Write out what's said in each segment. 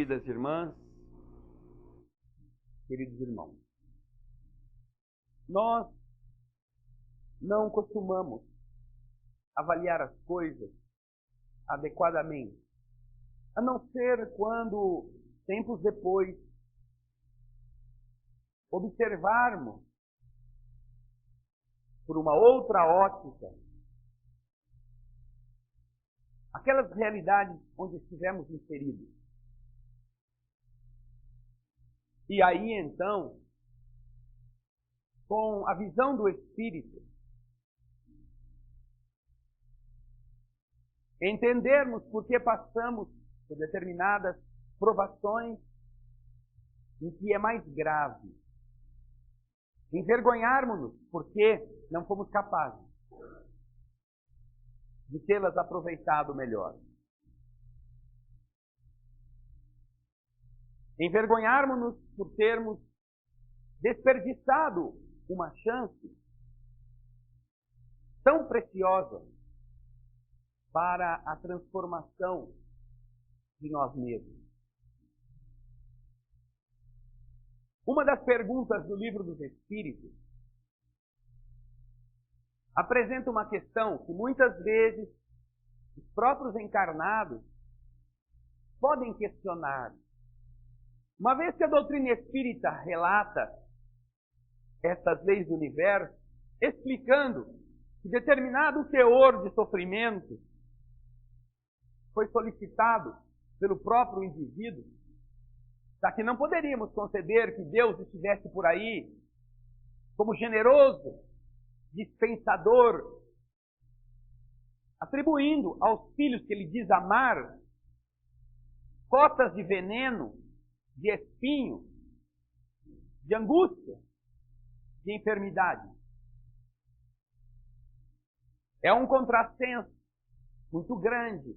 Queridas irmãs, queridos irmãos, nós não costumamos avaliar as coisas adequadamente, a não ser quando, tempos depois, observarmos por uma outra ótica aquelas realidades onde estivemos inseridos. E aí, então, com a visão do Espírito, entendermos por que passamos por determinadas provações em que é mais grave. Envergonharmos-nos porque não fomos capazes de tê-las aproveitado melhor. Envergonharmos-nos por termos desperdiçado uma chance tão preciosa para a transformação de nós mesmos. Uma das perguntas do Livro dos Espíritos apresenta uma questão que muitas vezes os próprios encarnados podem questionar. Uma vez que a doutrina espírita relata estas leis do universo, explicando que determinado teor de sofrimento foi solicitado pelo próprio indivíduo, já que não poderíamos conceder que Deus estivesse por aí como generoso, dispensador, atribuindo aos filhos que ele diz amar cotas de veneno, de espinho, de angústia, de enfermidade. É um contrassenso muito grande,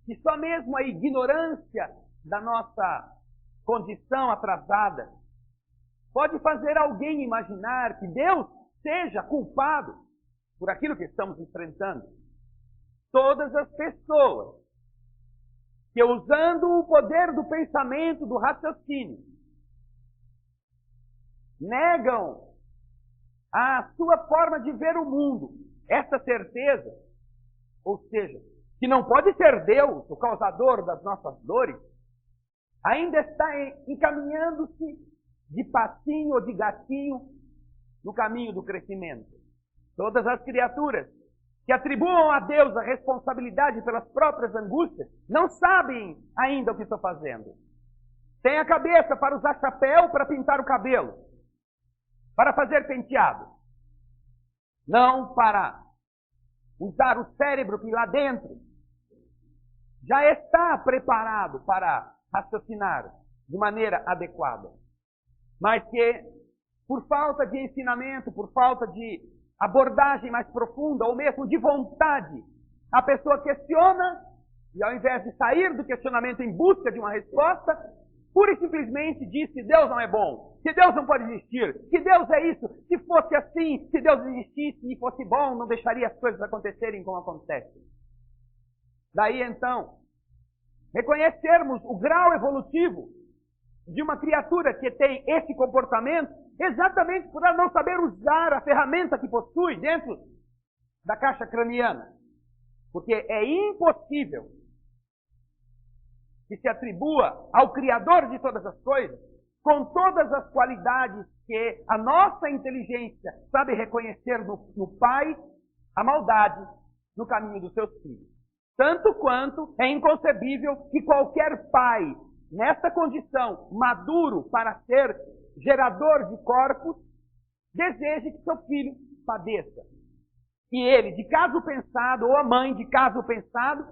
que só mesmo a ignorância da nossa condição atrasada pode fazer alguém imaginar que Deus seja culpado por aquilo que estamos enfrentando. Todas as pessoas que, usando o poder do pensamento, do raciocínio, negam a sua forma de ver o mundo, essa certeza, ou seja, que não pode ser Deus o causador das nossas dores, ainda está encaminhando-se de passinho ou de gatinho no caminho do crescimento. Todas as criaturas que atribuam a Deus a responsabilidade pelas próprias angústias não sabem ainda o que estão fazendo. Tem a cabeça para usar chapéu para pintar o cabelo, para fazer penteado, não para usar o cérebro que lá dentro já está preparado para raciocinar de maneira adequada, mas que, por falta de ensinamento, por falta de abordagem mais profunda, ou mesmo de vontade, a pessoa questiona, e ao invés de sair do questionamento em busca de uma resposta, pura e simplesmente diz que Deus não é bom, que Deus não pode existir, que Deus é isso, se fosse assim, se Deus existisse e fosse bom, não deixaria as coisas acontecerem como acontecem. Daí então, reconhecermos o grau evolutivo de uma criatura que tem esse comportamento, exatamente por ela não saber usar a ferramenta que possui dentro da caixa craniana. Porque é impossível que se atribua ao Criador de todas as coisas, com todas as qualidades que a nossa inteligência sabe reconhecer no Pai, a maldade no caminho dos seus filhos. Tanto quanto é inconcebível que qualquer pai, nesta condição, maduro para ser gerador de corpos, deseje que seu filho padeça. E ele, de caso pensado, ou a mãe, de caso pensado,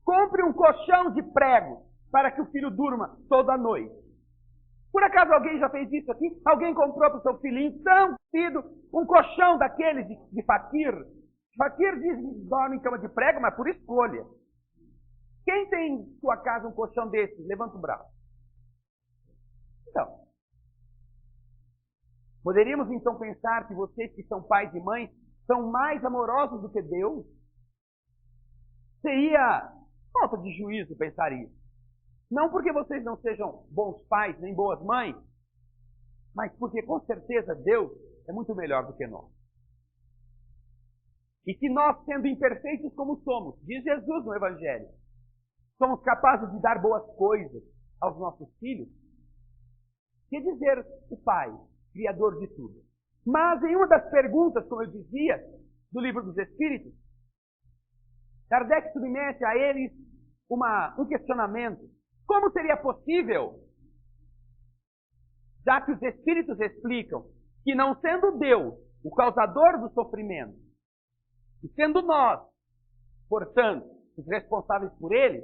compre um colchão de prego para que o filho durma toda noite. Por acaso alguém já fez isso aqui? Alguém comprou para o seu filhinho tão cedo um colchão daqueles de faquir? Faquir diz que dorme em cama de prego, mas por escolha. Quem tem em sua casa um colchão desse? Levanta o braço. Então, poderíamos então pensar que vocês que são pais e mães são mais amorosos do que Deus? Seria Falta de juízo pensar isso. Não porque vocês não sejam bons pais nem boas mães, mas porque com certeza Deus é muito melhor do que nós. E que nós, sendo imperfeitos como somos, diz Jesus no Evangelho, somos capazes de dar boas coisas aos nossos filhos, que dizer o Pai, Criador de tudo. Mas em uma das perguntas, como eu dizia, do Livro dos Espíritos, Kardec submete a eles um questionamento. Como seria possível, já que os Espíritos explicam que não sendo Deus o causador do sofrimento, e sendo nós, portanto, os responsáveis por ele,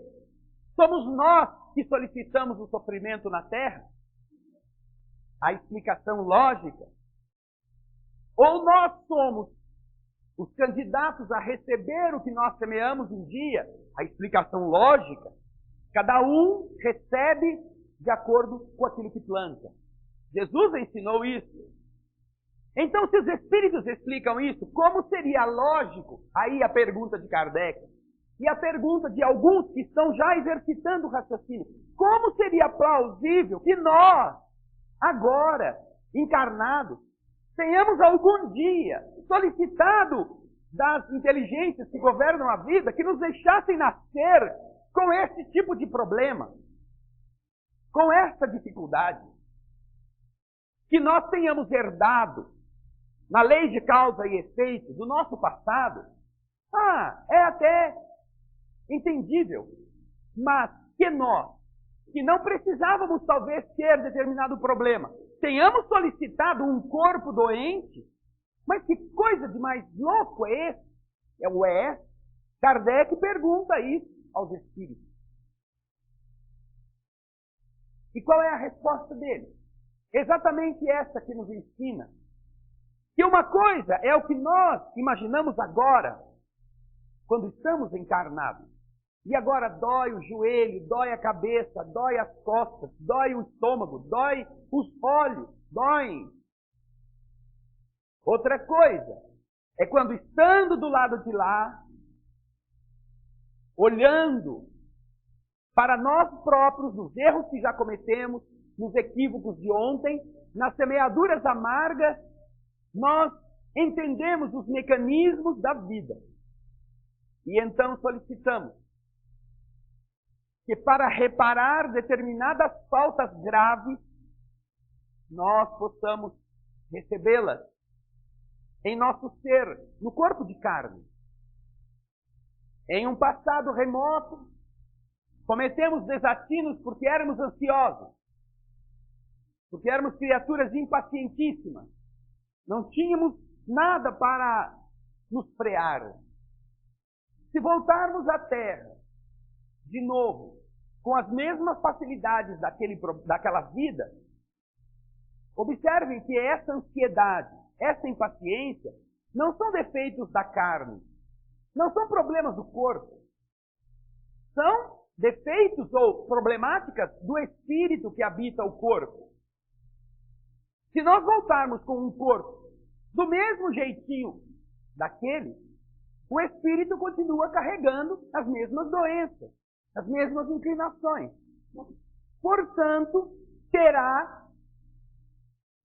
somos nós que solicitamos o sofrimento na Terra? A explicação lógica. Ou nós somos os candidatos a receber o que nós semeamos um dia? A explicação lógica. Cada um recebe de acordo com aquilo que planta. Jesus ensinou isso. Então, se os Espíritos explicam isso, como seria lógico, aí a pergunta de Kardec, e a pergunta de alguns que estão já exercitando o raciocínio, como seria plausível que nós, agora, encarnados, tenhamos algum dia solicitado das inteligências que governam a vida que nos deixassem nascer com esse tipo de problema, com essa dificuldade, que nós tenhamos herdado na lei de causa e efeito do nosso passado, é até entendível, mas que nós, que não precisávamos talvez ter determinado problema, tenhamos solicitado um corpo doente, mas que coisa de mais louco é esse? Kardec pergunta isso aos Espíritos. E qual é a resposta dele? Exatamente essa que nos ensina que uma coisa é o que nós imaginamos agora, quando estamos encarnados. E agora dói o joelho, dói a cabeça, dói as costas, dói o estômago, dói os olhos, doem. Outra coisa é quando, estando do lado de lá, olhando para nós próprios, nos erros que já cometemos, nos equívocos de ontem, nas semeaduras amargas, nós entendemos os mecanismos da vida. E então solicitamos que, para reparar determinadas faltas graves, nós possamos recebê-las em nosso ser, no corpo de carne. Em um passado remoto, cometemos desatinos porque éramos ansiosos, porque éramos criaturas impacientíssimas. Não tínhamos nada para nos frear. Se voltarmos à Terra, de novo, com as mesmas facilidades daquela vida, observem que essa ansiedade, essa impaciência, não são defeitos da carne, não são problemas do corpo, são defeitos ou problemáticas do espírito que habita o corpo. Se nós voltarmos com um corpo do mesmo jeitinho daquele, o espírito continua carregando as mesmas doenças, as mesmas inclinações. Portanto, terá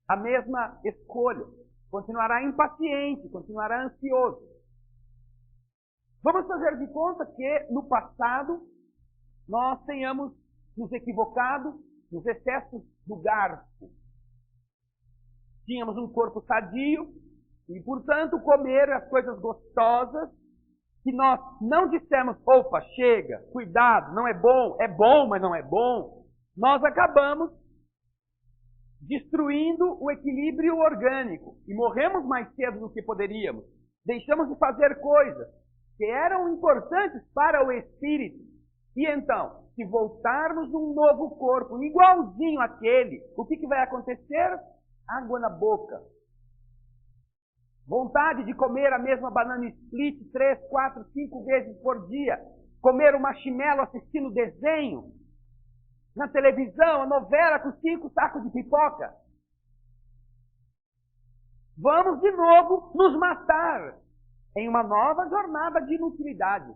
a mesma escolha. Continuará impaciente, continuará ansioso. Vamos fazer de conta que no passado nós tenhamos nos equivocado nos excessos do garfo. Tínhamos um corpo sadio e, portanto, comer as coisas gostosas que nós não dissemos, opa, chega, cuidado, não é bom, mas não é bom. Nós acabamos destruindo o equilíbrio orgânico e morremos mais cedo do que poderíamos. Deixamos de fazer coisas que eram importantes para o espírito. E então, se voltarmos num novo corpo igualzinho àquele, o que vai acontecer? Água na boca. Vontade de comer a mesma banana split 3, 4, 5 vezes por dia. Comer um marshmallow assistindo desenho. Na televisão, a novela com 5 sacos de pipoca. Vamos de novo nos matar em uma nova jornada de inutilidade.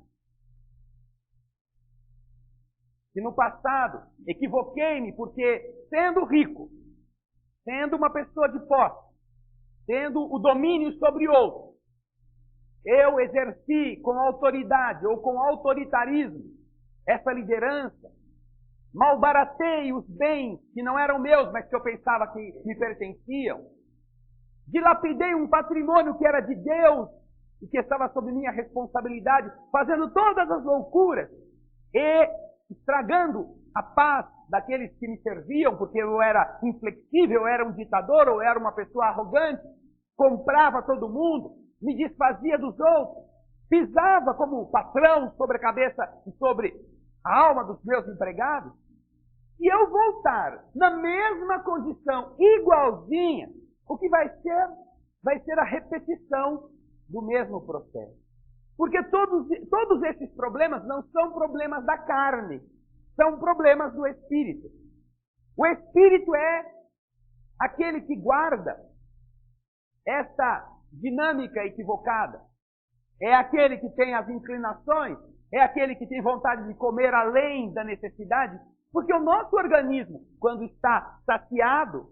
que no passado equivoquei-me porque, sendo rico, sendo uma pessoa de posse, tendo o domínio sobre outro, eu exerci com autoridade ou com autoritarismo essa liderança, malbaratei os bens que não eram meus, mas que eu pensava que me pertenciam, dilapidei um patrimônio que era de Deus e que estava sob minha responsabilidade, fazendo todas as loucuras e estragando a paz daqueles que me serviam, porque eu era inflexível, eu era um ditador, ou era uma pessoa arrogante, comprava todo mundo, me desfazia dos outros, pisava como patrão sobre a cabeça e sobre a alma dos meus empregados. E eu voltar na mesma condição, igualzinha, o que vai ser? Vai ser a repetição do mesmo processo. Porque todos esses problemas não são problemas da carne, são problemas do espírito. O espírito é aquele que guarda essa dinâmica equivocada. É aquele que tem as inclinações, é aquele que tem vontade de comer além da necessidade, porque o nosso organismo, quando está saciado,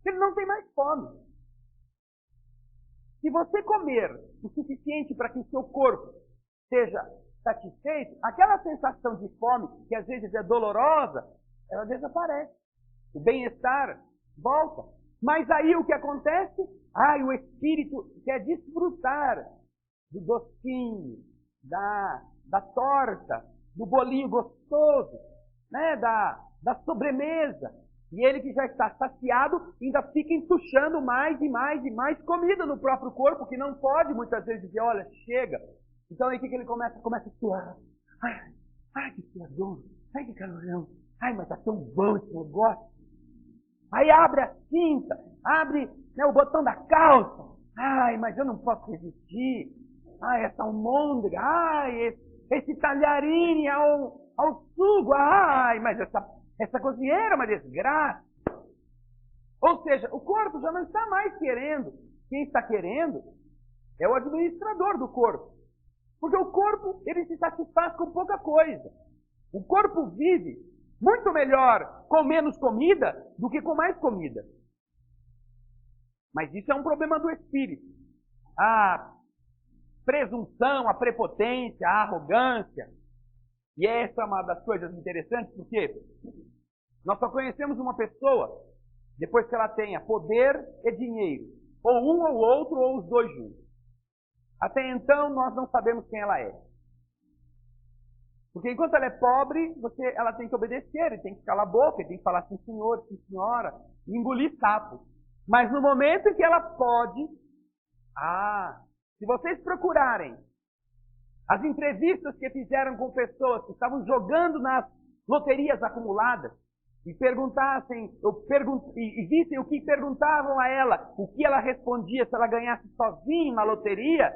ele não tem mais fome. Se você comer o suficiente para que o seu corpo seja satisfeito, aquela sensação de fome, que às vezes é dolorosa, ela desaparece. O bem-estar volta. Mas aí o que acontece? O espírito quer desfrutar do docinho, da torta, do bolinho gostoso, né? da sobremesa. E ele que já está saciado ainda fica entuchando mais e mais e mais comida no próprio corpo, que não pode muitas vezes dizer, olha, chega. Então aí o que ele começa? Começa a suar. Ai, que suador. Ai, que calorão. Ai, mas tá tão bom esse negócio. Aí abre a cinta, abre, né, o botão da calça. Ai, mas eu não posso resistir. Ai, essa almôndega. Ai, esse talharine ao sugo. Ai, mas essa cozinheira é uma desgraça. Ou seja, o corpo já não está mais querendo. Quem está querendo é o administrador do corpo. Porque o corpo, ele se satisfaz com pouca coisa. O corpo vive muito melhor com menos comida do que com mais comida. Mas isso é um problema do espírito. A presunção, a prepotência, a arrogância. E essa é uma das coisas interessantes, porque nós só conhecemos uma pessoa depois que ela tenha poder e dinheiro. Ou um ou outro, ou os dois juntos. Até então, nós não sabemos quem ela é. Porque enquanto ela é pobre, ela tem que obedecer, tem que calar a boca, tem que falar sim senhor, sim senhora, e engolir sapo. Mas no momento em que ela pode... se vocês procurarem as entrevistas que fizeram com pessoas que estavam jogando nas loterias acumuladas, e perguntassem, e vissem o que perguntavam a ela, o que ela respondia se ela ganhasse sozinha na loteria,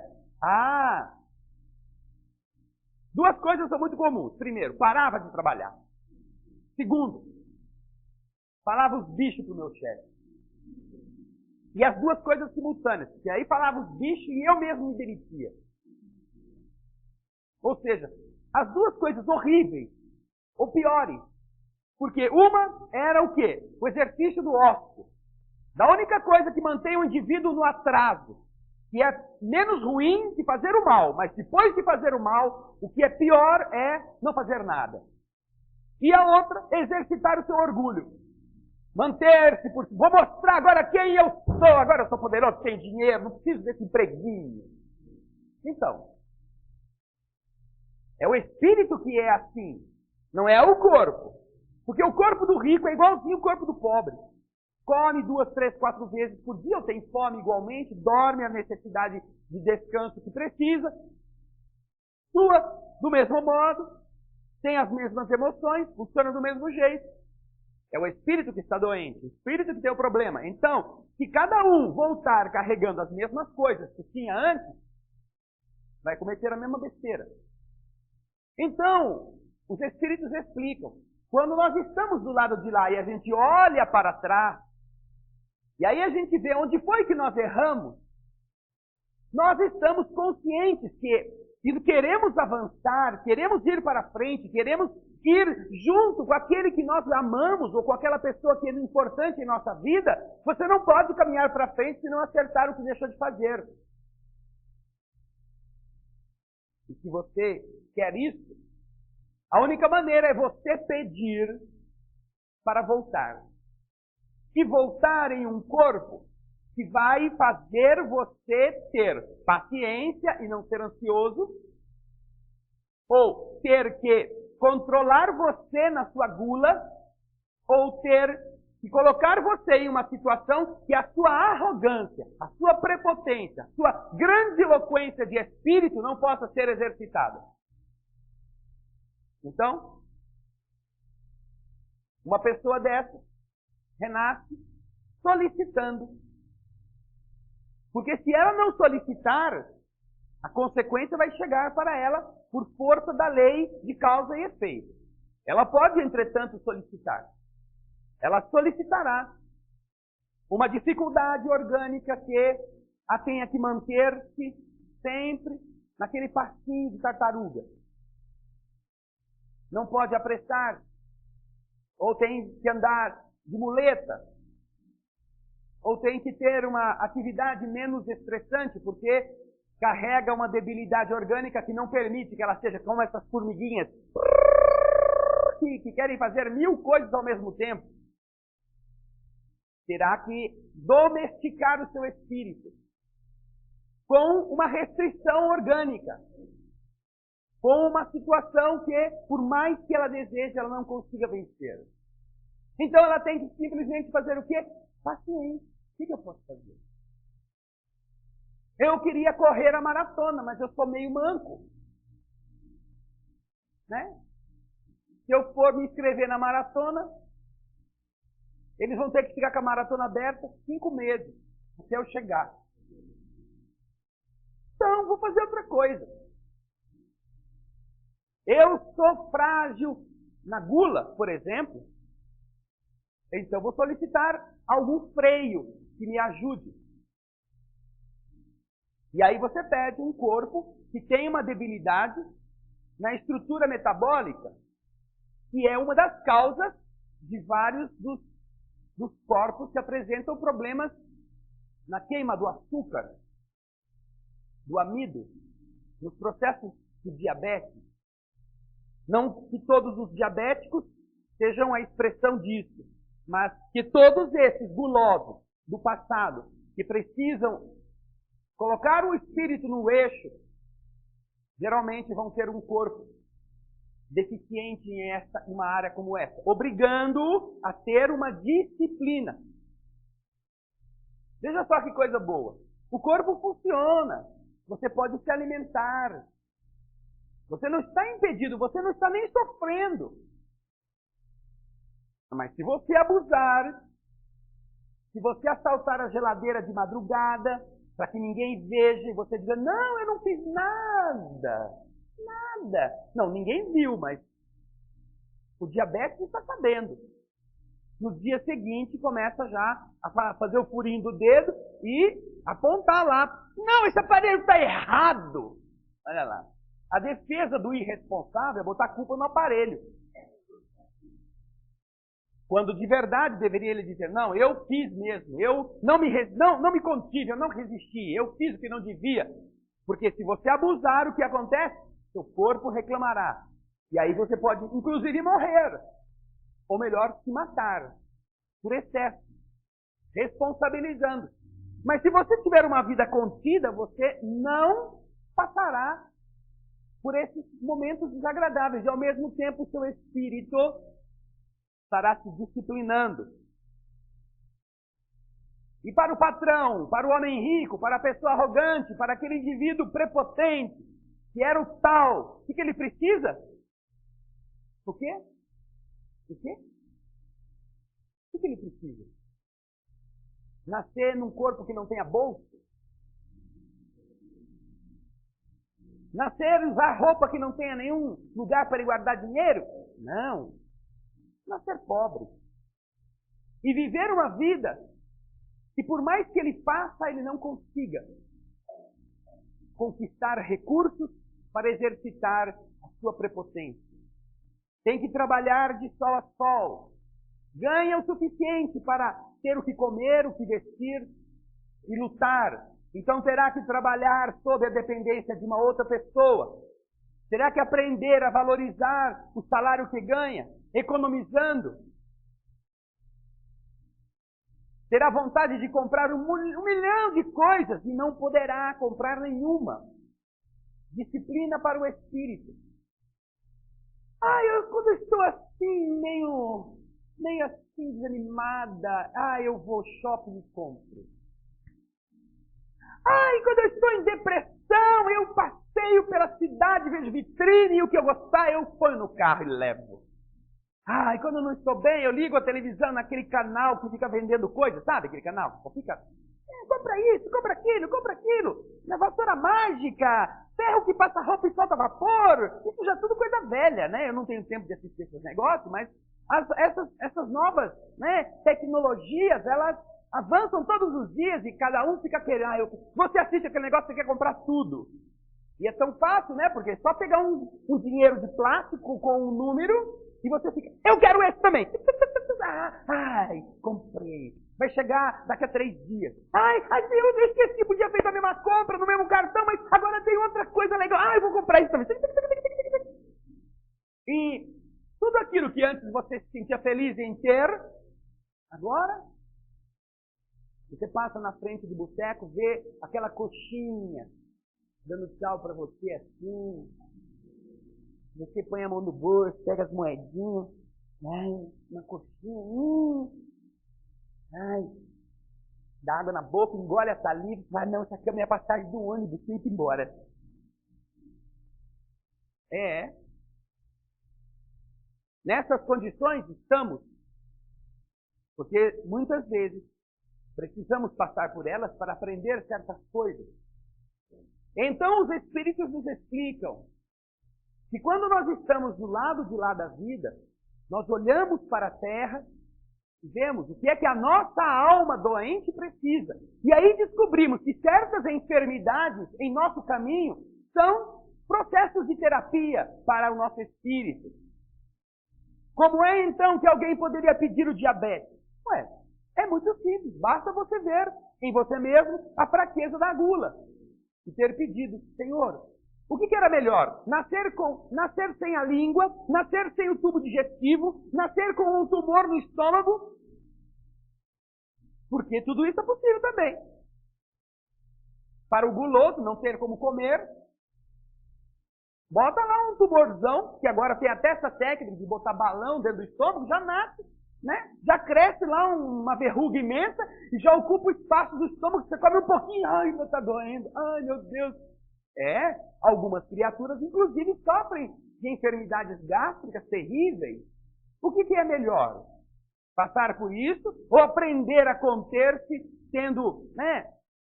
duas coisas são muito comuns. Primeiro, parava de trabalhar. Segundo, falava os bichos pro meu chefe. E as duas coisas simultâneas, porque aí falava os bichos e eu mesmo me demitia. Ou seja, as duas coisas horríveis, ou piores. Porque uma era o quê? O exercício do ócio. Da única coisa que mantém o indivíduo no atraso, que é menos ruim que fazer o mal, mas depois de fazer o mal, o que é pior é não fazer nada. E a outra, exercitar o seu orgulho. Manter-se por... Vou mostrar agora quem eu sou. Agora eu sou poderoso, tenho dinheiro, não preciso desse empreguinho. Então, é o espírito que é assim, não é o corpo. Porque o corpo do rico é igualzinho o corpo do pobre. Come 2, 3, 4 vezes por dia, ou tem fome igualmente, dorme a necessidade de descanso que precisa, sua do mesmo modo, tem as mesmas emoções, funciona do mesmo jeito. É o espírito que está doente, o espírito que tem o problema. Então, se cada um voltar carregando as mesmas coisas que tinha antes, vai cometer a mesma besteira. Então, os espíritos explicam. Quando nós estamos do lado de lá e a gente olha para trás, e aí a gente vê onde foi que nós erramos, nós estamos conscientes que e queremos avançar, queremos ir para frente, queremos ir junto com aquele que nós amamos ou com aquela pessoa que é importante em nossa vida, você não pode caminhar para frente se não acertar o que deixou de fazer. E se você quer isso, a única maneira é você pedir para voltar. E voltar em um corpo que vai fazer você ter paciência e não ser ansioso, ou ter que controlar você na sua gula, ou ter que colocar você em uma situação que a sua arrogância, a sua prepotência, a sua grandiloquência de espírito não possa ser exercitada. Então, uma pessoa dessa renasce solicitando. Porque se ela não solicitar, a consequência vai chegar para ela por força da lei de causa e efeito. Ela pode, entretanto, solicitar. Ela solicitará uma dificuldade orgânica que a tenha que manter-se sempre naquele passinho de tartaruga. Não pode apressar, ou tem que andar de muleta, ou tem que ter uma atividade menos estressante, porque carrega uma debilidade orgânica que não permite que ela seja como essas formiguinhas que querem fazer 1000 coisas ao mesmo tempo. Terá que domesticar o seu espírito com uma restrição orgânica, com uma situação que, por mais que ela deseje, ela não consiga vencer. Então ela tem que simplesmente fazer o quê? Paciência. O que eu posso fazer? Eu queria correr a maratona, mas eu sou meio manco. Né? Se eu for me inscrever na maratona, eles vão ter que ficar com a maratona aberta 5 meses, até eu chegar. Então, vou fazer outra coisa. Eu sou frágil na gula, por exemplo, então vou solicitar algum freio que me ajude. E aí você pede um corpo que tem uma debilidade na estrutura metabólica, que é uma das causas de vários dos corpos que apresentam problemas na queima do açúcar, do amido, nos processos de diabetes. Não que todos os diabéticos sejam a expressão disso, mas que todos esses gulosos do passado, que precisam colocar o espírito no eixo, geralmente vão ter um corpo deficiente em uma área como essa, obrigando-o a ter uma disciplina. Veja só que coisa boa. O corpo funciona. Você pode se alimentar. Você não está impedido, você não está nem sofrendo. Mas se você abusar, se você assaltar a geladeira de madrugada, para que ninguém veja, e você diga, não, eu não fiz nada. Nada. Não, ninguém viu, mas o diabetes está sabendo. No dia seguinte, começa já a fazer o furinho do dedo e apontar lá. Não, esse aparelho está errado. Olha lá. A defesa do irresponsável é botar a culpa no aparelho. Quando de verdade deveria ele dizer, não, eu fiz mesmo, eu não me contive, eu não resisti, eu fiz o que não devia. Porque se você abusar, o que acontece? Seu corpo reclamará. E aí você pode, inclusive, morrer. Ou melhor, se matar. Por excesso. Responsabilizando. Mas se você tiver uma vida contida, você não passará por esses momentos desagradáveis. E ao mesmo tempo o seu espírito estará se disciplinando. E para o patrão, para o homem rico, para a pessoa arrogante, para aquele indivíduo prepotente, que era o tal, o que ele precisa? O quê? O quê? O que ele precisa? Nascer num corpo que não tenha bolso? Nascer e usar roupa que não tenha nenhum lugar para guardar dinheiro? Não. Nascer pobre. E viver uma vida que por mais que ele faça, ele não consiga conquistar recursos para exercitar a sua prepotência. Tem que trabalhar de sol a sol. Ganha o suficiente para ter o que comer, o que vestir e lutar. Então terá que trabalhar sob a dependência de uma outra pessoa. Terá que aprender a valorizar o salário que ganha, economizando. Terá vontade de comprar um milhão de coisas e não poderá comprar nenhuma. Disciplina para o espírito. Quando eu estou assim, meio assim desanimada, eu vou ao shopping e compro. Quando eu estou em depressão, eu passeio pela cidade, vejo vitrine e o que eu gostar eu ponho no carro e levo. Quando eu não estou bem, eu ligo a televisão naquele canal que fica vendendo coisas, sabe aquele canal? Fica, compra isso, compra aquilo, na vassoura mágica, ferro que passa roupa e solta vapor, isso já é tudo coisa velha, né? Eu não tenho tempo de assistir esses negócios, mas essas novas, né, tecnologias, elas avançam todos os dias e cada um fica querendo. Você assiste aquele negócio, você quer comprar tudo. E é tão fácil, né? Porque é só pegar um dinheiro de plástico com um número e você fica, eu quero esse também. Comprei. Vai chegar daqui a 3 dias. Eu esqueci, podia ter feito a mesma compra no mesmo cartão, mas agora tem outra coisa legal. Eu vou comprar isso também. E tudo aquilo que antes você se sentia feliz em ter, agora você passa na frente do boteco, vê aquela coxinha dando tchau para você assim. Você põe a mão no bolso, pega as moedinhas. Uma coxinha. Dá água na boca, engole a saliva. Não, essa aqui é a minha passagem do ônibus, tem que ir embora. Nessas condições estamos. Porque muitas vezes precisamos passar por elas para aprender certas coisas. Então os Espíritos nos explicam que quando nós estamos do lado de lá da vida, nós olhamos para a Terra e vemos o que é que a nossa alma doente precisa. E aí descobrimos que certas enfermidades em nosso caminho são processos de terapia para o nosso espírito. Como é então que alguém poderia pedir o diabetes? É muito simples, basta você ver em você mesmo a fraqueza da gula e ter pedido, Senhor, o que era melhor? Nascer sem a língua, nascer sem o tubo digestivo, nascer com um tumor no estômago? Porque tudo isso é possível também. Para o guloso não ter como comer, bota lá um tumorzão, que agora tem até essa técnica de botar balão dentro do estômago, já nasce, né? Já cresce lá uma verruga imensa e já ocupa o espaço do estômago, você come um pouquinho, meu tá doendo, meu Deus. Algumas criaturas, inclusive, sofrem de enfermidades gástricas terríveis. O que é melhor? Passar por isso ou aprender a conter-se tendo, né,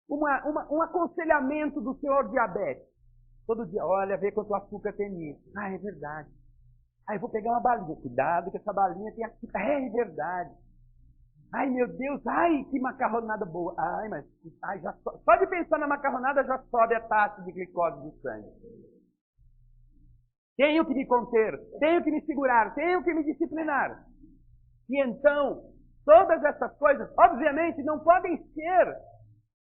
um aconselhamento do senhor diabetes? Todo dia, olha, vê quanto açúcar tem nisso. É verdade. Eu vou pegar uma balinha. Cuidado que essa balinha tem açúcar. É verdade. Meu Deus, que macarronada boa. Só de pensar na macarronada já sobe a taxa de glicose do sangue. Tenho que me conter, tenho que me segurar, tenho que me disciplinar. E então, todas essas coisas, obviamente, não podem ser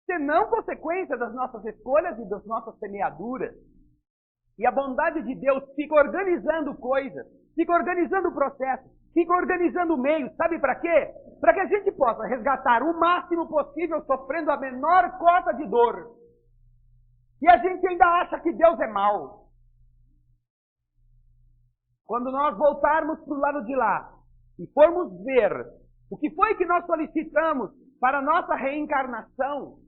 senão consequência das nossas escolhas e das nossas semeaduras. E a bondade de Deus fica organizando coisas, fica organizando processos, fica organizando meios. Sabe para quê? Para que a gente possa resgatar o máximo possível sofrendo a menor cota de dor. E a gente ainda acha que Deus é mau. Quando nós voltarmos para o lado de lá e formos ver o que foi que nós solicitamos para a nossa reencarnação,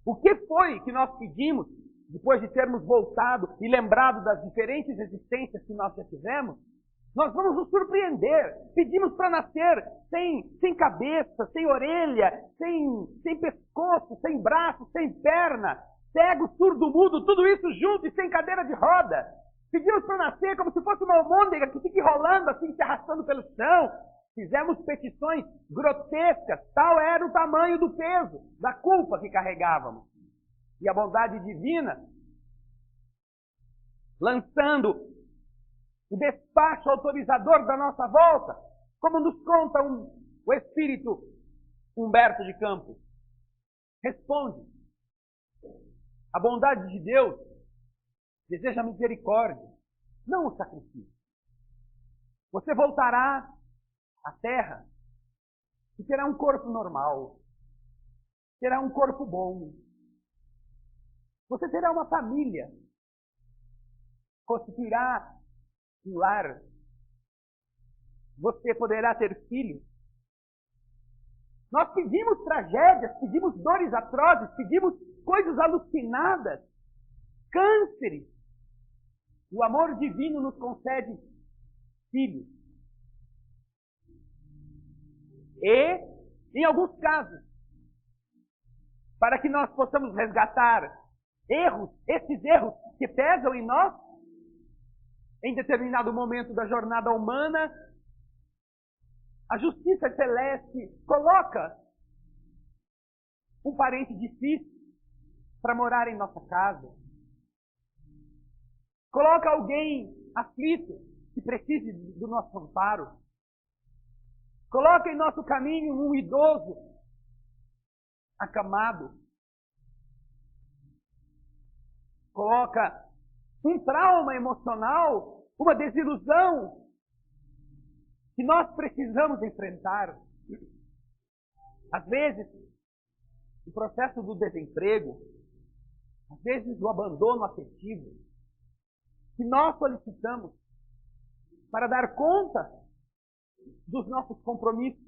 o que foi que nós pedimos depois de termos voltado e lembrado das diferentes existências que nós já tivemos, nós vamos nos surpreender. Pedimos para nascer sem cabeça, sem orelha, sem pescoço, sem braço, sem perna, cego, surdo, mudo, tudo isso junto e sem cadeira de roda. Pedimos para nascer como se fosse uma almôndega que fique rolando assim, se arrastando pelo chão. Fizemos petições grotescas, tal era o tamanho do peso, da culpa que carregávamos. E a bondade divina lançando o despacho autorizador da nossa volta, como nos conta o espírito Humberto de Campos. Responde: a bondade de Deus deseja misericórdia, não o sacrifício. Você voltará à terra e terá um corpo normal, terá um corpo bom. Você terá uma família, constituirá um lar. Você poderá ter filhos. Nós pedimos tragédias, pedimos dores atrozes, pedimos coisas alucinadas, cânceres. O amor divino nos concede filhos. E, em alguns casos, para que nós possamos resgatar esses erros que pesam em nós, em determinado momento da jornada humana, a justiça celeste coloca um parente difícil para morar em nossa casa. Coloca alguém aflito que precise do nosso amparo. Coloca em nosso caminho um idoso acamado. Coloca um trauma emocional, uma desilusão que nós precisamos enfrentar. Às vezes, o processo do desemprego, às vezes o abandono afetivo, que nós solicitamos para dar conta dos nossos compromissos.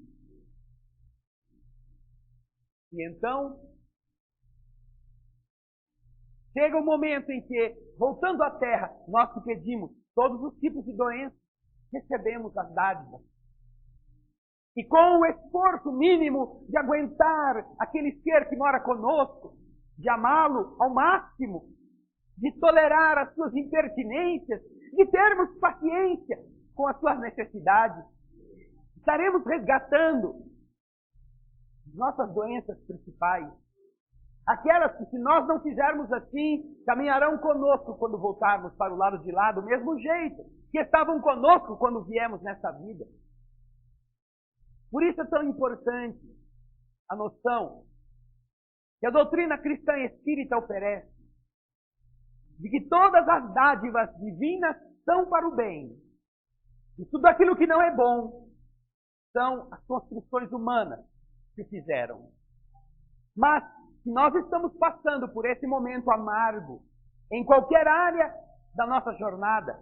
E então, chega um momento em que, voltando à terra, nós que pedimos todos os tipos de doenças, recebemos as dádivas. E com o esforço mínimo de aguentar aquele ser que mora conosco, de amá-lo ao máximo, de tolerar as suas impertinências, de termos paciência com as suas necessidades, estaremos resgatando nossas doenças principais. Aquelas que, se nós não fizermos assim, caminharão conosco quando voltarmos para o lado de lá, do mesmo jeito que estavam conosco quando viemos nessa vida. Por isso é tão importante a noção que a doutrina cristã espírita oferece de que todas as dádivas divinas são para o bem. E tudo aquilo que não é bom são as construções humanas que fizeram. Mas, se nós estamos passando por esse momento amargo, em qualquer área da nossa jornada,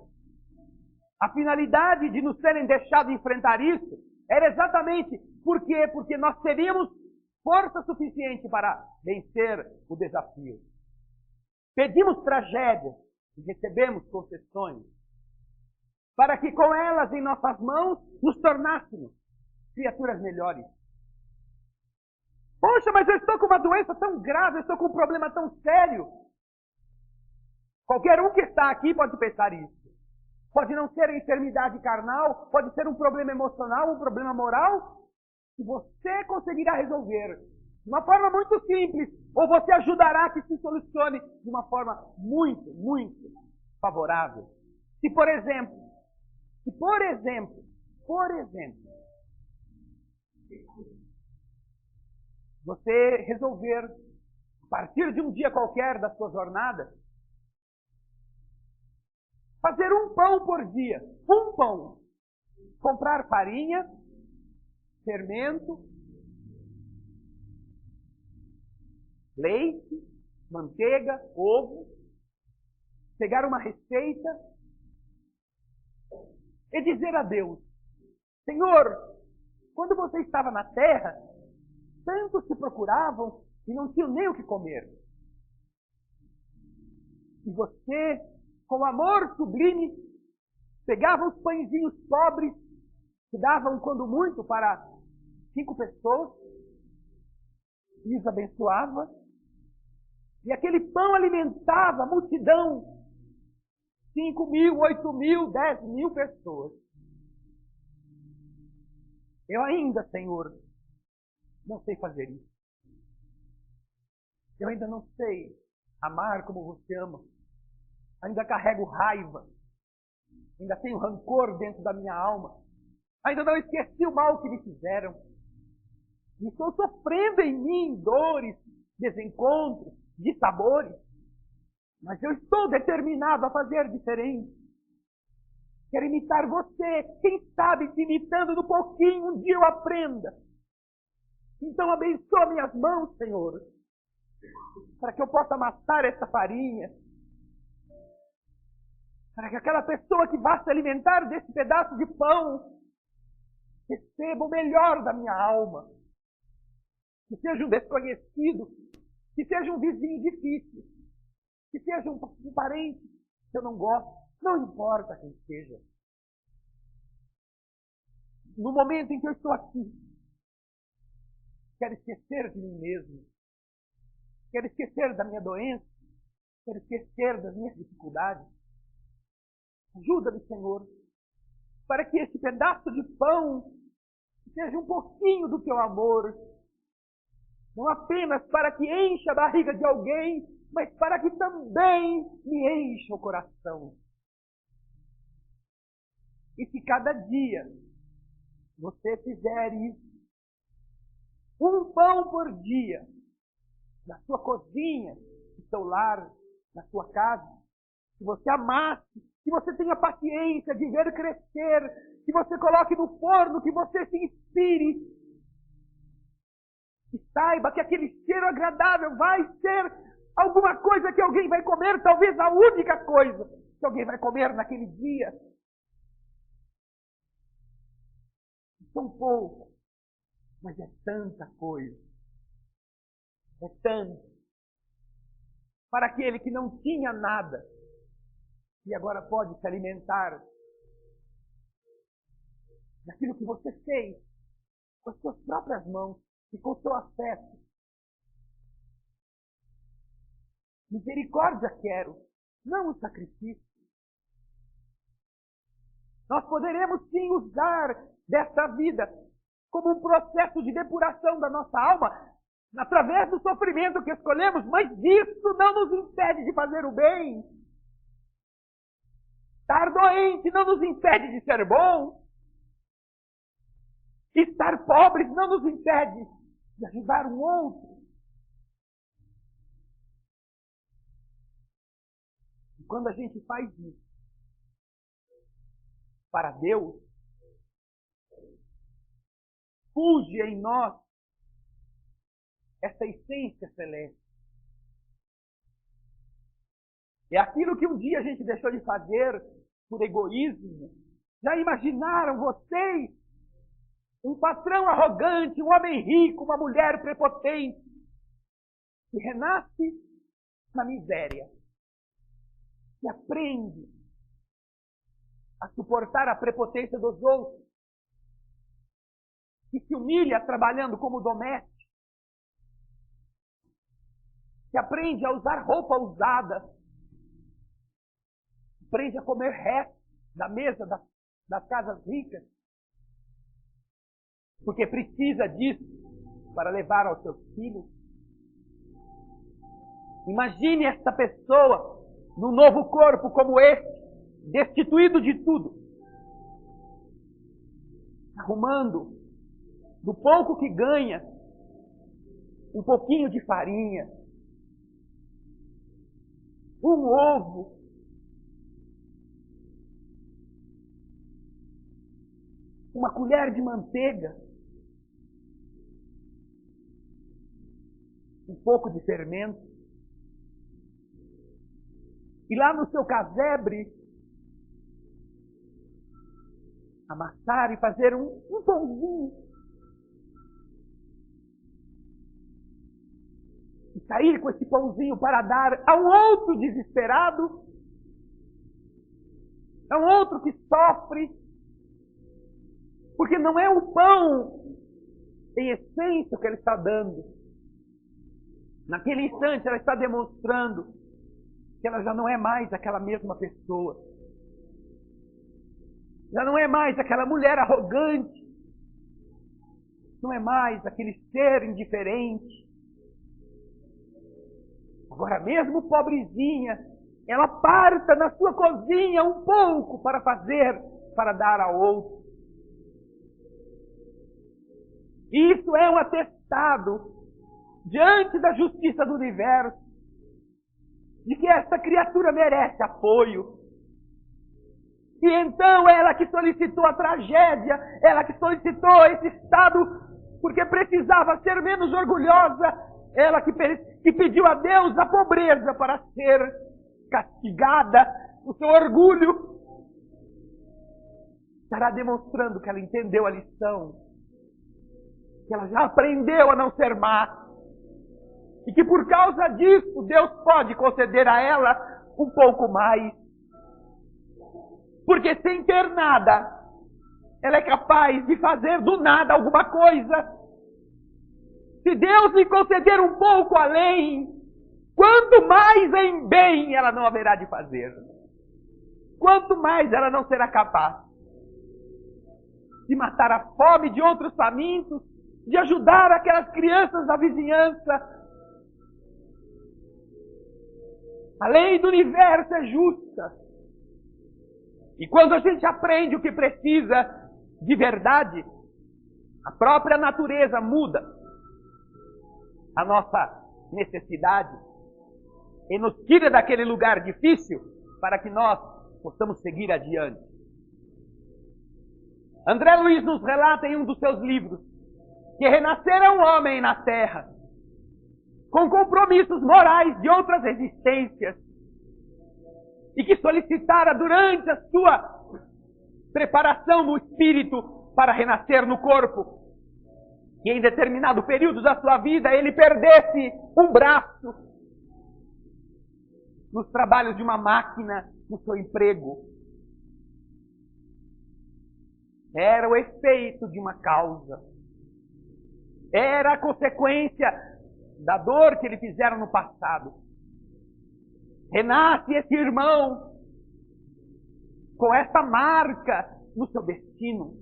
a finalidade de nos terem deixado enfrentar isso era exatamente porque nós teríamos força suficiente para vencer o desafio. Pedimos tragédias e recebemos concessões, para que com elas em nossas mãos nos tornássemos criaturas melhores. Poxa, mas eu estou com uma doença tão grave, eu estou com um problema tão sério. Qualquer um que está aqui pode pensar isso. Pode não ser a enfermidade carnal, pode ser um problema emocional, um problema moral, que você conseguirá resolver de uma forma muito simples, ou você ajudará que se solucione de uma forma muito, muito favorável. Se, por exemplo, você resolver, a partir de um dia qualquer da sua jornada, fazer um pão por dia. Um pão. Comprar farinha, fermento, leite, manteiga, ovo. Pegar uma receita e dizer a Deus: Senhor, quando você estava na terra, tantos te procuravam e não tinham nem o que comer. E você, com amor sublime, pegava os pãezinhos pobres, que davam, quando muito, para 5 pessoas, e os abençoava, e aquele pão alimentava a multidão, 5.000, 8.000, 10.000 pessoas. Eu ainda, Senhor, não sei fazer isso. Eu ainda não sei amar como você ama. Ainda carrego raiva. Ainda tenho rancor dentro da minha alma. Ainda não esqueci o mal que me fizeram. E estou sofrendo em mim dores, desencontros, dissabores. Mas eu estou determinado a fazer diferente. Quero imitar você. Quem sabe, te imitando no pouquinho, um dia eu aprenda. Então abençoa minhas mãos, Senhor, para que eu possa amassar essa farinha. Para que aquela pessoa que vá se alimentar desse pedaço de pão receba o melhor da minha alma. Que seja um desconhecido, que seja um vizinho difícil, que seja um parente que eu não gosto, não importa quem seja. No momento em que eu estou aqui, quero esquecer de mim mesmo, quero esquecer da minha doença, quero esquecer das minhas dificuldades. Ajuda-me, Senhor, para que esse pedaço de pão seja um pouquinho do teu amor, não apenas para que encha a barriga de alguém, mas para que também me encha o coração. E se cada dia você fizer isso, um pão por dia, na sua cozinha, no seu lar, na sua casa, que você amasse, que você tenha paciência de ver crescer, que você coloque no forno, que você se inspire, e saiba que aquele cheiro agradável vai ser alguma coisa que alguém vai comer, talvez a única coisa que alguém vai comer naquele dia. Tão pouco, mas é tanta coisa. É tanto. Para aquele que não tinha nada e agora pode se alimentar daquilo que você fez com as suas próprias mãos e com o seu afeto. Misericórdia quero, não o sacrifício. Nós poderemos sim usar desta vida como um processo de depuração da nossa alma, através do sofrimento que escolhemos, mas isso não nos impede de fazer o bem. Estar doente não nos impede de ser bom. Estar pobres não nos impede de ajudar um outro. E quando a gente faz isso para Deus, fuge em nós essa essência celeste. É aquilo que um dia a gente deixou de fazer por egoísmo. Já imaginaram vocês um patrão arrogante, um homem rico, uma mulher prepotente, que renasce na miséria, que aprende a suportar a prepotência dos outros, que se humilha trabalhando como doméstico, que aprende a usar roupa usada, aprende a comer resto da mesa das casas ricas, porque precisa disso para levar aos seus filhos. Imagine esta pessoa num novo corpo como este, destituído de tudo, arrumando do pouco que ganha um pouquinho de farinha, um ovo, uma colher de manteiga, um pouco de fermento, e lá no seu casebre amassar e fazer um pãozinho, e sair com esse pãozinho para dar a um outro desesperado, a um outro que sofre, porque não é o pão em essência que ele está dando. Naquele instante ela está demonstrando que ela já não é mais aquela mesma pessoa. Já não é mais aquela mulher arrogante. Não é mais aquele ser indiferente. Agora mesmo pobrezinha, ela parta na sua cozinha um pouco para dar ao outro. Isso é um atestado diante da justiça do universo de que essa criatura merece apoio. E então ela que solicitou a tragédia, ela que solicitou esse estado porque precisava ser menos orgulhosa, ela que pediu a Deus a pobreza para ser castigada no seu orgulho, estará demonstrando que ela entendeu a lição, que ela já aprendeu a não ser má, e que por causa disso Deus pode conceder a ela um pouco mais. Porque sem ter nada, ela é capaz de fazer do nada alguma coisa. Se Deus lhe conceder um pouco além, quanto mais em bem ela não haverá de fazer. Quanto mais ela não será capaz de matar a fome de outros famintos, de ajudar aquelas crianças da vizinhança. A lei do universo é justa. E quando a gente aprende o que precisa de verdade, a própria natureza muda a nossa necessidade e nos tira daquele lugar difícil para que nós possamos seguir adiante. André Luiz nos relata em um dos seus livros que renascera um homem na terra com compromissos morais de outras existências e que solicitara durante a sua preparação no espírito para renascer no corpo, que em determinado período da sua vida ele perdesse um braço nos trabalhos de uma máquina, no seu emprego. Era o efeito de uma causa. Era a consequência da dor que ele fizera no passado. Renasce esse irmão com essa marca no seu destino.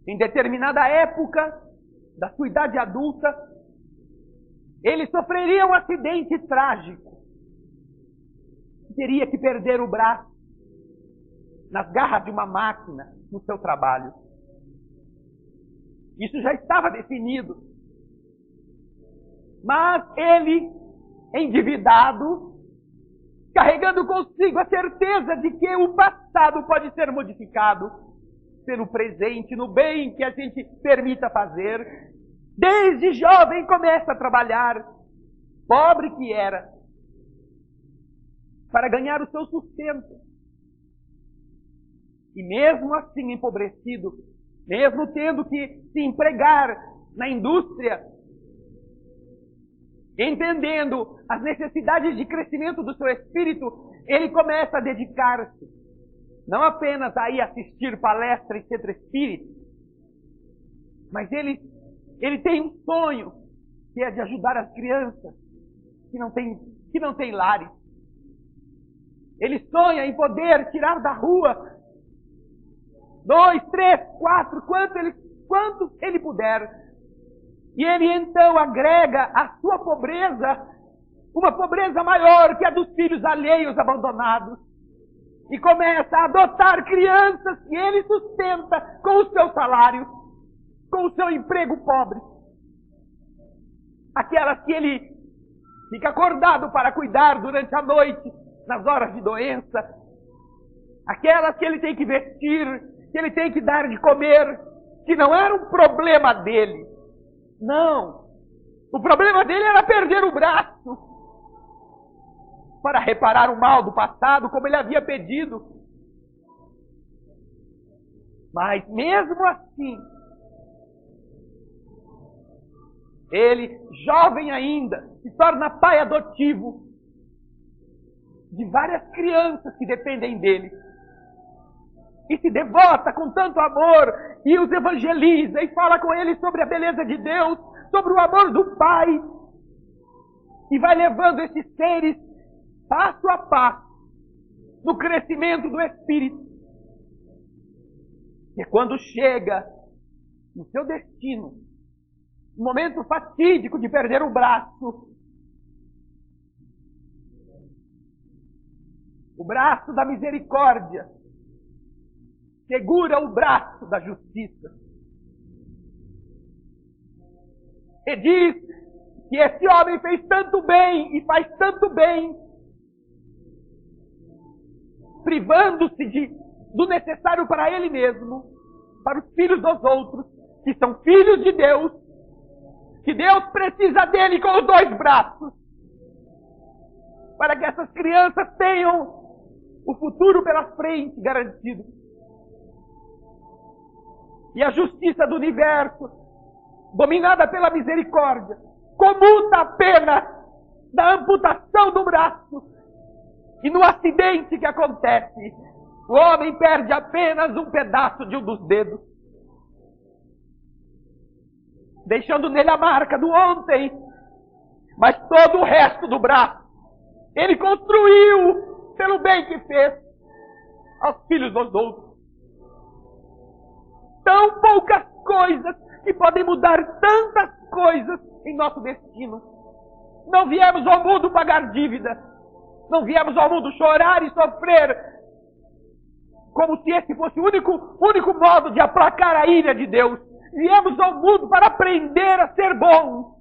Em determinada época da sua idade adulta, ele sofreria um acidente trágico. Teria que perder o braço nas garras de uma máquina no seu trabalho. Isso já estava definido. Mas ele, endividado, carregando consigo a certeza de que o passado pode ser modificado pelo presente, no bem que a gente permita fazer, desde jovem começa a trabalhar, pobre que era, para ganhar o seu sustento. E mesmo assim empobrecido, mesmo tendo que se empregar na indústria, entendendo as necessidades de crescimento do seu espírito, ele começa a dedicar-se, não apenas a ir assistir palestras em centro espírita, mas ele tem um sonho, que é de ajudar as crianças que não têm lares. Ele sonha em poder tirar da rua 2, 3, 4, quanto ele puder. E ele então agrega à sua pobreza uma pobreza maior que a dos filhos alheios abandonados. E começa a adotar crianças que ele sustenta com o seu salário, com o seu emprego pobre. Aquelas que ele fica acordado para cuidar durante a noite, nas horas de doença. Aquelas que ele tem que vestir, que ele tem que dar de comer, que não era um problema dele. Não. O problema dele era perder o braço para reparar o mal do passado, como ele havia pedido. Mas mesmo assim, ele, jovem ainda, se torna pai adotivo de várias crianças que dependem dele. E se devota com tanto amor, e os evangeliza, e fala com eles sobre a beleza de Deus, sobre o amor do Pai, e vai levando esses seres passo a passo no crescimento do Espírito. E quando chega no seu destino, no momento fatídico de perder o braço, O braço da misericórdia segura o braço da justiça. E diz que esse homem fez tanto bem e faz tanto bem, privando-se do necessário para ele mesmo, para os filhos dos outros, que são filhos de Deus, que Deus precisa dele com os dois braços, para que essas crianças tenham o futuro pela frente garantido. E a justiça do universo, dominada pela misericórdia, comuta a pena da amputação do braço. E no acidente que acontece, o homem perde apenas um pedaço de um dos dedos, deixando nele a marca do ontem, mas todo o resto do braço ele construiu pelo bem que fez aos filhos dos outros. Tão poucas coisas que podem mudar tantas coisas em nosso destino. Não viemos ao mundo pagar dívida. Não viemos ao mundo chorar e sofrer como se esse fosse o único modo de aplacar a ira de Deus. Viemos ao mundo para aprender a ser bons,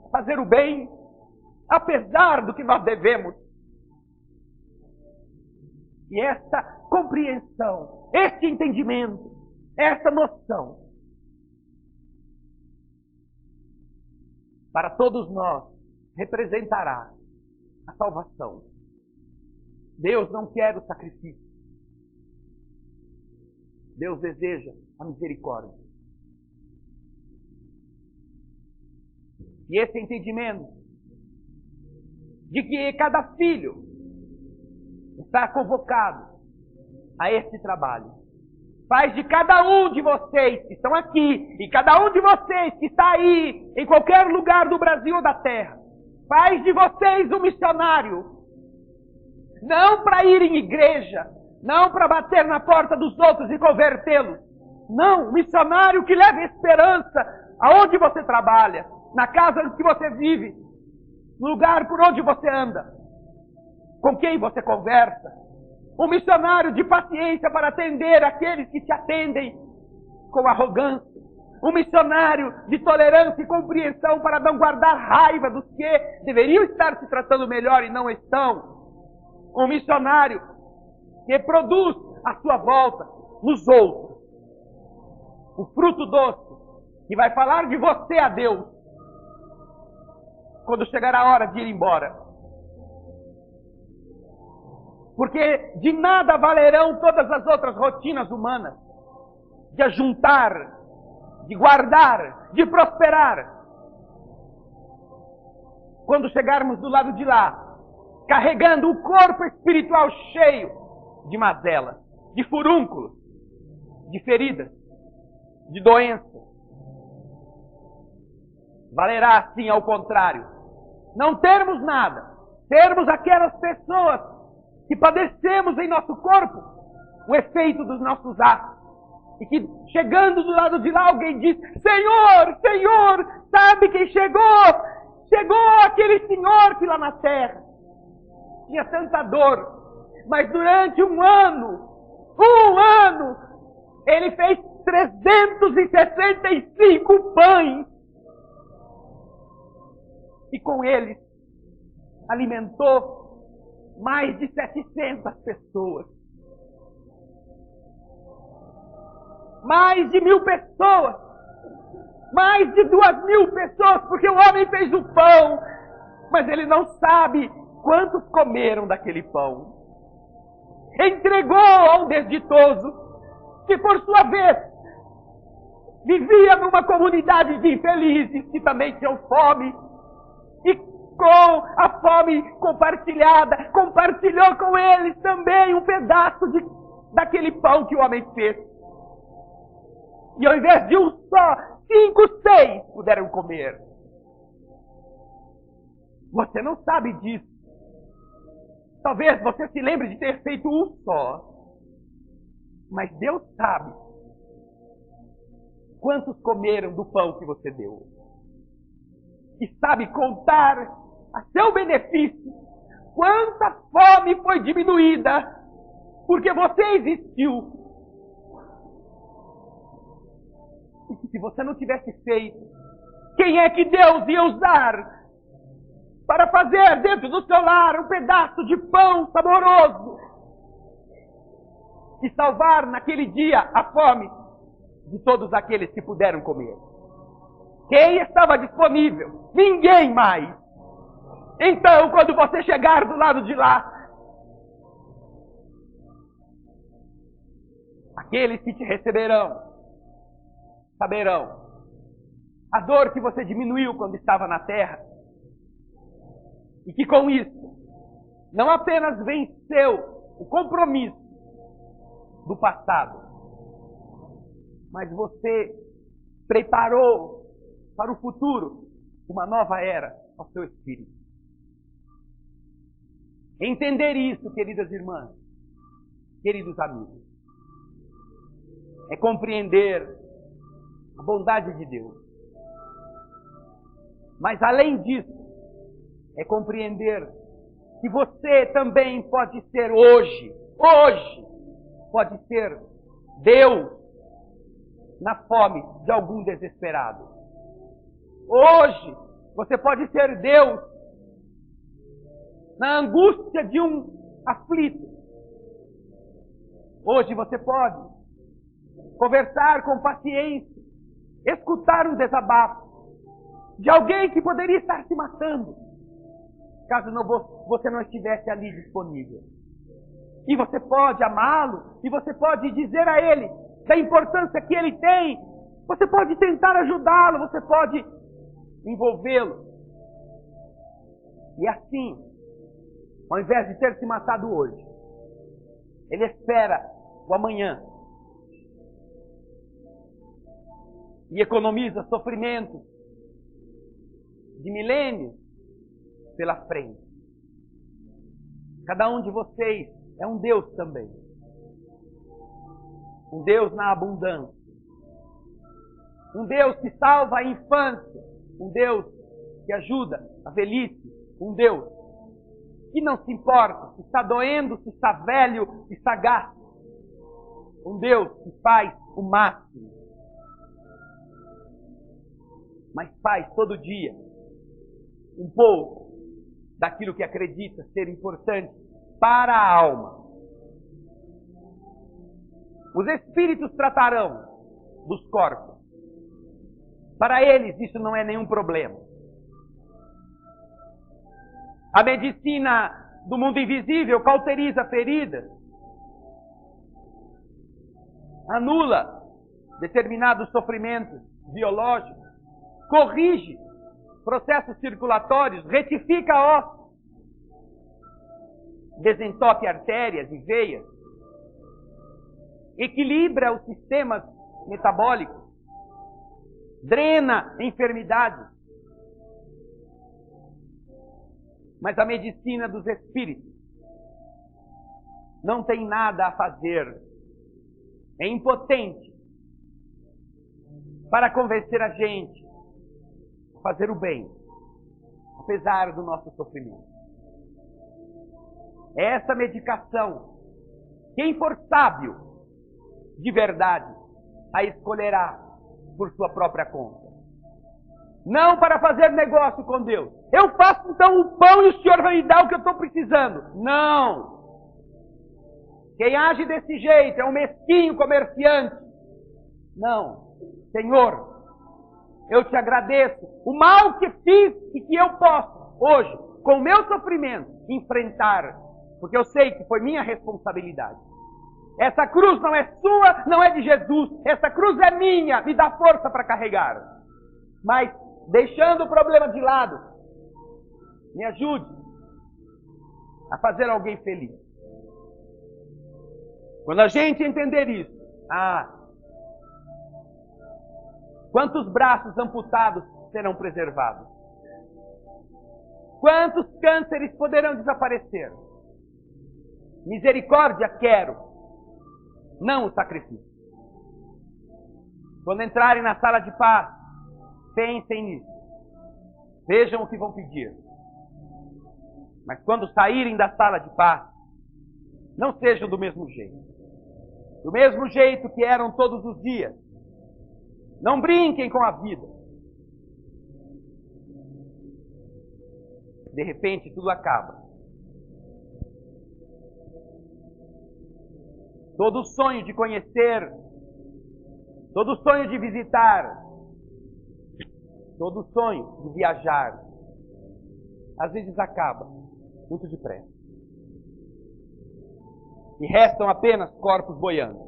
a fazer o bem, apesar do que nós devemos. E esta compreensão, este entendimento, esta noção, para todos nós, representará a salvação. Deus não quer o sacrifício. Deus deseja a misericórdia. E esse entendimento de que cada filho está convocado a este trabalho faz de cada um de vocês que estão aqui e cada um de vocês que está aí em qualquer lugar do Brasil ou da terra, faz de vocês um missionário, não para ir em igreja, não para bater na porta dos outros e convertê-los, não, um missionário que leva esperança aonde você trabalha, na casa que você vive, no lugar por onde você anda, com quem você conversa. Um missionário de paciência para atender aqueles que te atendem com arrogância. Um missionário de tolerância e compreensão para não guardar raiva dos que deveriam estar se tratando melhor e não estão. Um missionário que produz à sua volta nos outros o fruto doce que vai falar de você a Deus quando chegar a hora de ir embora. Porque de nada valerão todas as outras rotinas humanas de ajuntar, de guardar, de prosperar. Quando chegarmos do lado de lá, carregando o corpo espiritual cheio de mazelas, de furúnculos, de feridas, de doenças. Valerá assim ao contrário. Não termos nada, termos aquelas pessoas que padecemos em nosso corpo o efeito dos nossos atos. E que chegando do lado de lá alguém diz: Senhor, Senhor, sabe quem chegou? Chegou aquele senhor que lá na terra tinha tanta dor, mas durante um ano, ele fez 365 pães. E com eles alimentou mais de 700 pessoas. Mais de 1.000 pessoas. Mais de 2.000 pessoas, porque o homem fez o pão, mas ele não sabe quantos comeram daquele pão. Entregou a um desditoso, que por sua vez vivia numa comunidade de infelizes que também tinham fome, e com a fome compartilhada, compartilhou com eles também um pedaço daquele pão que o homem fez. E ao invés de um só, 5, 6 puderam comer. Você não sabe disso. Talvez você se lembre de ter feito um só. Mas Deus sabe quantos comeram do pão que você deu. E sabe contar a seu benefício quanta fome foi diminuída porque você existiu. E se você não tivesse feito, quem é que Deus ia usar para fazer dentro do seu lar um pedaço de pão saboroso e salvar naquele dia a fome de todos aqueles que puderam comer? Quem estava disponível? Ninguém mais. Então, quando você chegar do lado de lá, aqueles que te receberão saberão a dor que você diminuiu quando estava na terra, e que com isso não apenas venceu o compromisso do passado, mas você preparou para o futuro uma nova era ao seu espírito. Entender isso, queridas irmãs, queridos amigos, é compreender a bondade de Deus. Mas além disso, é compreender que você também pode ser hoje, pode ser Deus na fome de algum desesperado. Hoje, você pode ser Deus na angústia de um aflito. Hoje você pode conversar com paciência, escutar um desabafo de alguém que poderia estar se matando, caso você não estivesse ali disponível. E você pode amá-lo, e você pode dizer a ele da importância que ele tem, você pode tentar ajudá-lo, você pode envolvê-lo. E assim, ao invés de ter se matado hoje, ele espera o amanhã e economiza sofrimento de milênios pela frente. Cada um de vocês é um Deus também. Um Deus na abundância. Um Deus que salva a infância. Um Deus que ajuda a velhice. Um Deus que não se importa se está doendo, se está velho, se está gasto. Um Deus que faz o máximo. Mas faz todo dia um pouco daquilo que acredita ser importante para a alma. Os espíritos tratarão dos corpos. Para eles isso não é nenhum problema. A medicina do mundo invisível cauteriza feridas, anula determinados sofrimentos biológicos, corrige processos circulatórios, retifica ossos, desentope artérias e veias, equilibra os sistemas metabólicos, drena enfermidades. Mas a medicina dos espíritos não tem nada a fazer, é impotente para convencer a gente a fazer o bem, apesar do nosso sofrimento. Essa medicação, quem for sábio de verdade, a escolherá por sua própria conta. Não para fazer negócio com Deus. Eu faço então o pão e o Senhor vai me dar o que eu estou precisando. Não. Quem age desse jeito é um mesquinho comerciante. Não. Senhor, eu te agradeço o mal que fiz e que eu posso hoje, com o meu sofrimento, enfrentar. Porque eu sei que foi minha responsabilidade. Essa cruz não é sua, não é de Jesus. Essa cruz é minha, me dá força para carregar. Mas, deixando o problema de lado, me ajude a fazer alguém feliz. Quando a gente entender isso, quantos braços amputados serão preservados? Quantos cânceres poderão desaparecer? Misericórdia quero, não o sacrifício. Quando entrarem na sala de paz, pensem nisso. Vejam o que vão pedir. Mas quando saírem da sala de paz, não sejam do mesmo jeito. Do mesmo jeito que eram todos os dias. Não brinquem com a vida. De repente, tudo acaba. Todo sonho de conhecer, todo sonho de visitar, todo sonho de viajar, às vezes acaba muito depressa. E restam apenas corpos boiando.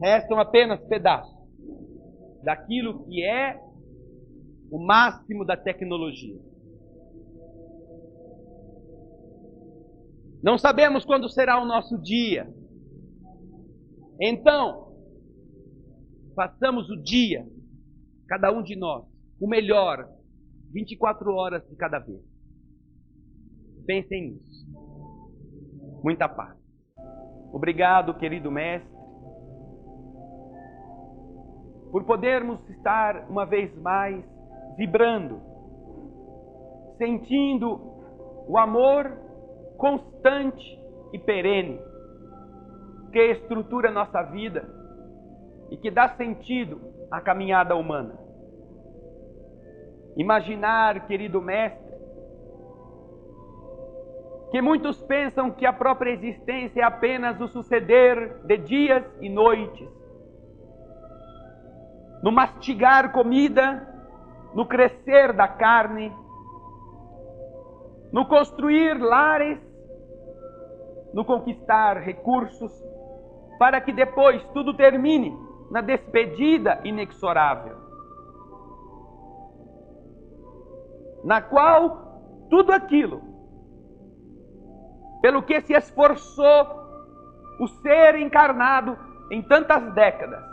Restam apenas pedaços daquilo que é o máximo da tecnologia. Não sabemos quando será o nosso dia. Então, façamos o dia, cada um de nós, o melhor, 24 horas de cada vez. Pensem nisso. Muita paz. Obrigado, querido mestre, por podermos estar uma vez mais vibrando, sentindo o amor constante e perene que estrutura nossa vida e que dá sentido à caminhada humana. Imaginar, querido mestre, que muitos pensam que a própria existência é apenas o suceder de dias e noites, no mastigar comida, no crescer da carne, no construir lares, no conquistar recursos, para que depois tudo termine na despedida inexorável, na qual tudo aquilo pelo que se esforçou o ser encarnado em tantas décadas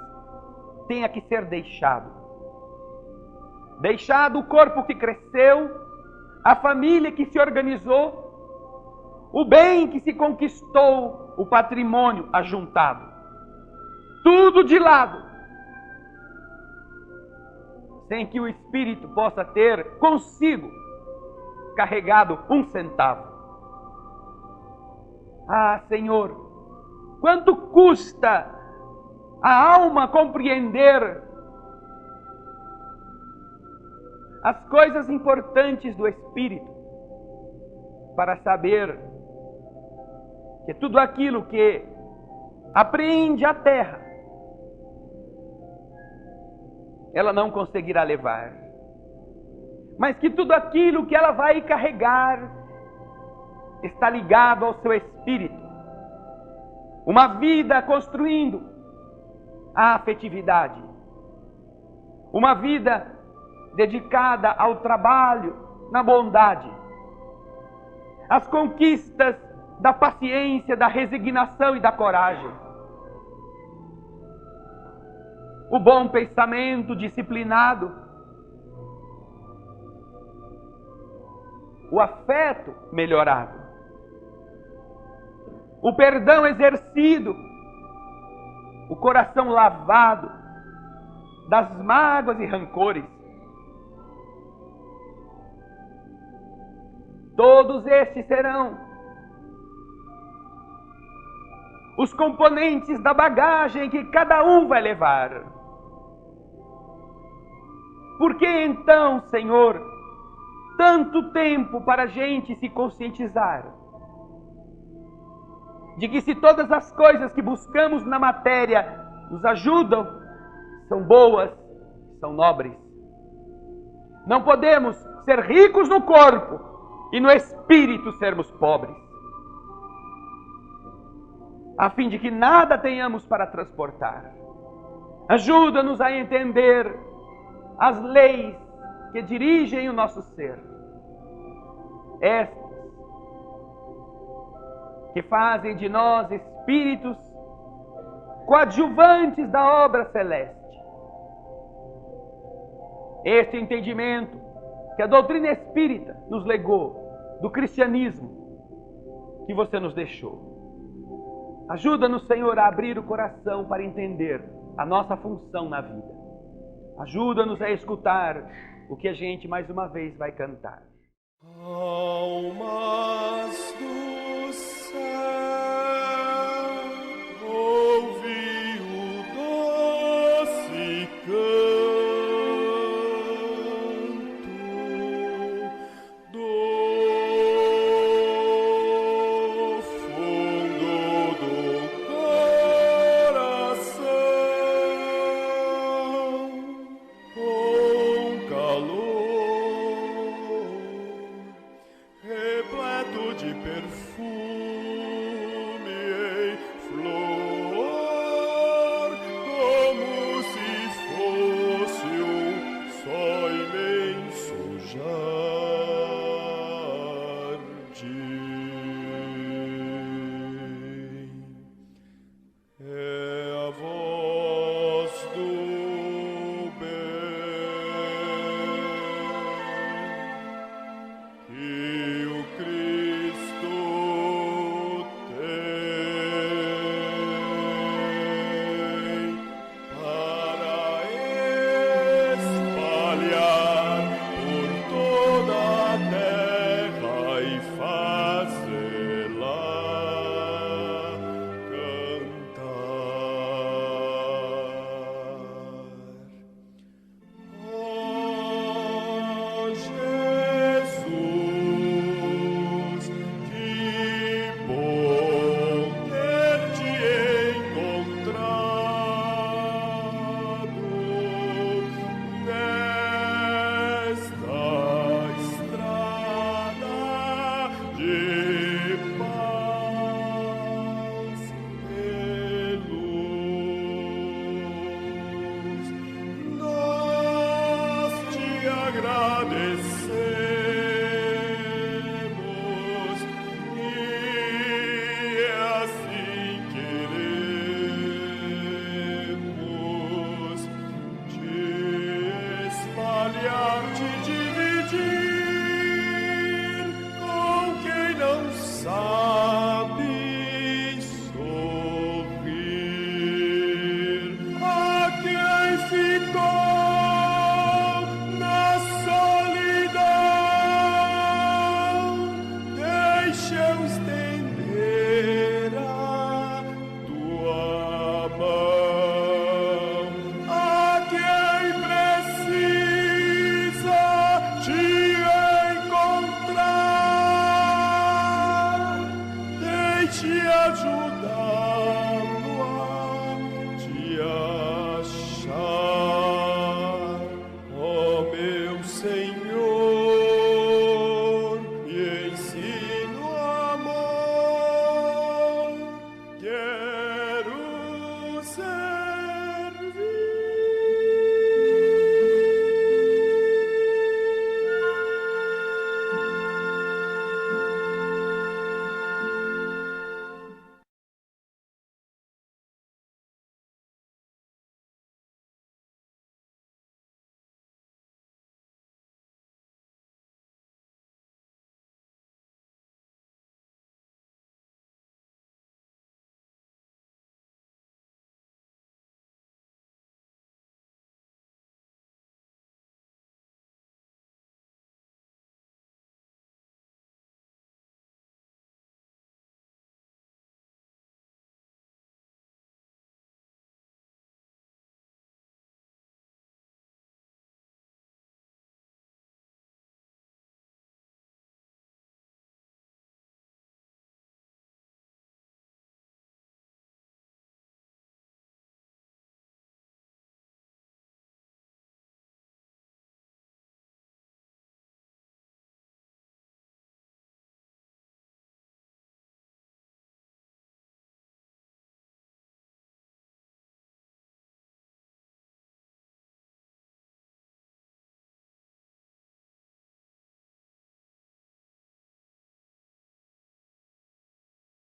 tenha que ser deixado. Deixado o corpo que cresceu, a família que se organizou, o bem que se conquistou, o patrimônio ajuntado. Tudo de lado. Sem que o espírito possa ter consigo carregado um centavo. Ah, Senhor, quanto custa a alma compreender as coisas importantes do espírito para saber que tudo aquilo que apreende a terra, ela não conseguirá levar. Mas que tudo aquilo que ela vai carregar está ligado ao seu espírito. Uma vida construindo a afetividade. Uma vida dedicada ao trabalho, na bondade. As conquistas da paciência, da resignação e da coragem. O bom pensamento disciplinado. O afeto melhorado. O perdão exercido. O coração lavado das mágoas e rancores. Todos estes serão os componentes da bagagem que cada um vai levar. Por que então, Senhor, tanto tempo para a gente se conscientizar de que se todas as coisas que buscamos na matéria nos ajudam, são boas, são nobres. Não podemos ser ricos no corpo e no espírito sermos pobres, a fim de que nada tenhamos para transportar. Ajuda-nos a entender as leis que dirigem o nosso ser. Estas que fazem de nós espíritos coadjuvantes da obra celeste. Este entendimento que a doutrina espírita nos legou do cristianismo que você nos deixou. Ajuda-nos, Senhor, a abrir o coração para entender a nossa função na vida. Ajuda-nos a escutar o que a gente mais uma vez vai cantar. Alma